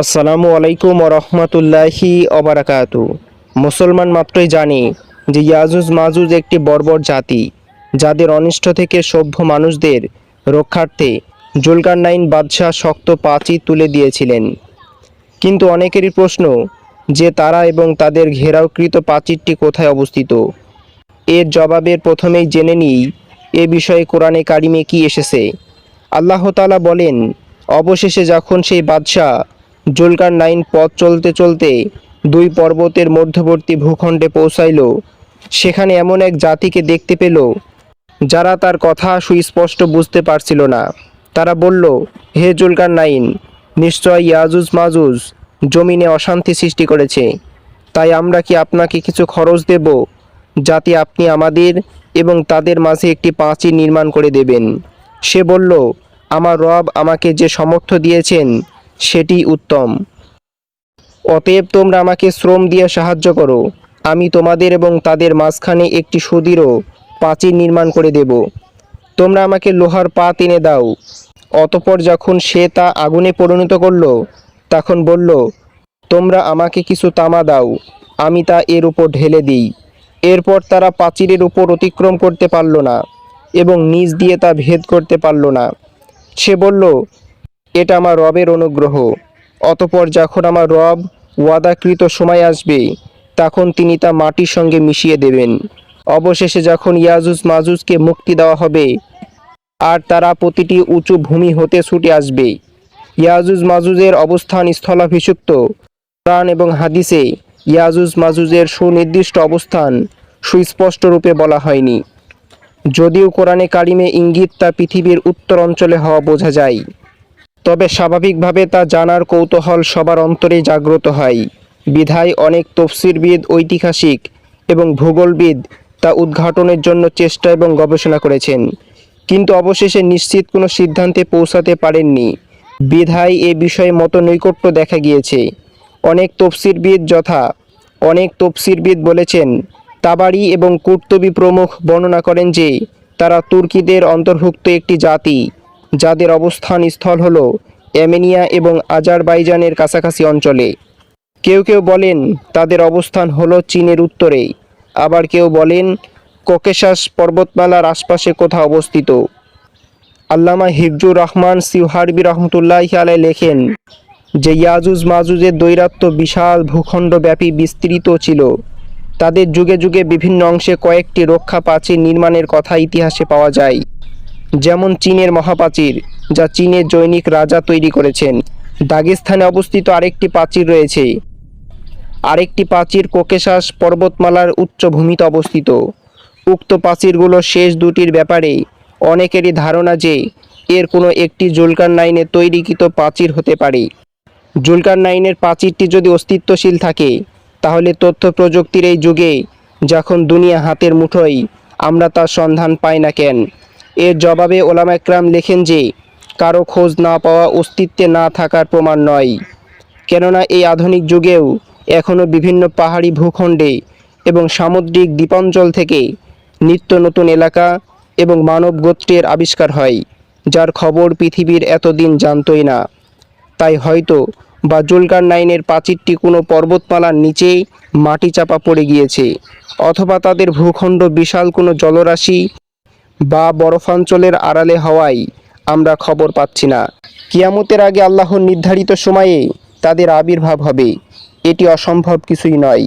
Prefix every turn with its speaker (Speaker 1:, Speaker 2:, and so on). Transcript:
Speaker 1: আসসালামু আলাইকুম রহমতুল্লাহি অবরাকাতু। মুসলমান মাত্রই জানে যে ইয়াজুজ মাজুজ একটি বর্বর জাতি, যাদের অনিষ্ট থেকে সভ্য মানুষদের রক্ষার্থে জুলকারনাইন বাদশাহ শক্ত পাঁচিল তুলে দিয়েছিলেন। কিন্তু অনেকেরই প্রশ্ন যে তারা এবং তাদের ঘেরাওকৃত প্রাচীরটি কোথায় অবস্থিত। এর জবাবের প্রথমেই জেনে নিই এ বিষয়ে কোরআনে কারিমে কি এসেছে। আল্লাহ তাআলা বলেন, অবশেষে যখন সেই বাদশাহ জুলকারনাইন পথ চলতে চলতে দুই পর্বতের মধ্যবর্তী ভূখণ্ডে পৌঁছাইল, সেখানে এমন এক জাতিকে দেখতে পেল যারা তার কথা সুস্পষ্ট বুঝতে পারছিল না। তারা বলল, হে জুলকারনাইন, নিশ্চয় ইয়াজুজ মাজুজ জমিনে অশান্তি সৃষ্টি করেছে, তাই আমরা কি আপনাকে কিছু খরচ দেব যাতে আপনি আমাদের এবং তাদের মাঝে একটি প্রাচীর নির্মাণ করে দেবেন। সে বলল, আমার রব আমাকে যে সামর্থ্য দিয়েছেন সেটি উত্তম। অতএব তোমরা আমাকে শ্রম দিয়ে সাহায্য করো, আমি তোমাদের এবং তাদের মাঝখানে একটি সুদৃঢ় প্রাচীর নির্মাণ করে দেব। তোমরা আমাকে লোহার পাত এনে দাও। অতঃপর যখন সে তা আগুনে পরিণত করল, তখন বলল, তোমরা আমাকে কিছু তামা দাও, আমি তা এর উপর ঢেলে দিই। এরপর তারা প্রাচীরের উপর অতিক্রম করতে পারল না এবং নিচ দিয়ে তা ভেদ করতে পারল না। সে বলল, এটা আমার রবের অনুগ্রহ। অতঃপর যখন আমার রব ওয়াদাকৃত সময় আসবে, তখন তিনি তা মাটির সঙ্গে মিশিয়ে দেবেন। অবশেষে যখন ইয়াজুজ মাজুজকে মুক্তি দেওয়া হবে আর তারা প্রতিটি উঁচু ভূমি হতে ছুটে আসবে। ইয়াজুজ মাজুজের অবস্থান স্থলাভিষিক্ত। কোরআন এবং হাদিসে ইয়াজুজ মাজুজের সুনির্দিষ্ট অবস্থান সুস্পষ্ট রূপে বলা হয়নি, যদিও কোরআনে কারিমে ইঙ্গিত তা পৃথিবীর উত্তর অঞ্চলে হওয়া বোঝা যায়। তবে স্বাভাবিকভাবে তা জানার কৌতূহল সবার অন্তরে জাগ্রত হয়, বিধায় অনেক তফসিরবিদ, ঐতিহাসিক এবং ভূগোলবিদ তা উদ্ঘাটনের জন্য চেষ্টা এবং গবেষণা করেছেন, কিন্তু অবশেষে নিশ্চিত কোনো সিদ্ধান্তে পৌঁছাতে পারেননি, বিধায় এ বিষয়ে মতনৈকট্য দেখা গিয়েছে। অনেক তফসিরবিদ বলেছেন, তাবারি এবং কুর্তুবী প্রমুখ বর্ণনা করেন যে তারা তুর্কিদের অন্তর্ভুক্ত একটি জাতি, যাদের অবস্থান স্থল হল আর্মেনিয়া এবং আজারবাইজানের কাছাকাছি অঞ্চলে। কেউ কেউ বলেন তাদের অবস্থান হলো চীনের উত্তরে, আবার কেউ বলেন ককেশাস পর্বতমালার আশপাশে কোথাও অবস্থিত। আল্লামা হিফজুর রহমান সিউহারবি রহমতুল্লাহি আলাইহি লেখেন যে ইয়াজুজ মাজুজের দৈরাত্য বিশাল ভূখণ্ডব্যাপী বিস্তৃত ছিল। তাদের যুগে যুগে বিভিন্ন অংশে কয়েকটি রক্ষা প্রাচীর নির্মাণের কথা ইতিহাসে পাওয়া যায়, যেমন চীনের মহাপ্রাচীর, যা চীনের জৈনিক রাজা তৈরি করেছেন। দাগেস্তানে অবস্থিত আরেকটি প্রাচীর রয়েছে। আরেকটি প্রাচীর কোকেশাস পর্বতমালার উচ্চভূমিতে অবস্থিত। উক্ত প্রাচীরগুলো শেষ দুটির ব্যাপারে অনেকেরই ধারণা যে এর কোনো একটি জুলকারনাইনের তৈরিকৃত প্রাচীর হতে পারে। জুলকারনাইনের প্রাচীরটি যদি অস্তিত্বশীল থাকে, তাহলে তথ্য প্রযুক্তির এই যুগে যখন দুনিয়া হাতের মুঠোয়, আমরা তার সন্ধান পাই না কেন? এর জবাবে ওলামা একরাম লেখেন যে কারো খোঁজ না পাওয়া অস্তিত্বে না থাকার প্রমাণ নয়, কেননা এই আধুনিক যুগেও এখনও বিভিন্ন পাহাড়ি ভূখণ্ডে এবং সামুদ্রিক দ্বীপাঞ্চল থেকে নিত্য নতুন এলাকা এবং মানব গোত্রের আবিষ্কার হয়, যার খবর পৃথিবীর এতদিন জানতই না। তাই হয়তো বা জুলকারনাইনের প্রাচীরটি কোনো পর্বতমালার নিচে মাটি চাপা পড়ে গিয়েছে, অথবা তাদের ভূখণ্ড বিশাল কোনো জলরাশি বা বরফাঞ্চলের আড়ালে হওয়ায় আমরা খবর পাচ্ছি না। কিয়ামতের আগে আল্লাহর নির্ধারিত সময়ে তাদের আবির্ভাব হবে, এটি অসম্ভব কিছুই নয়।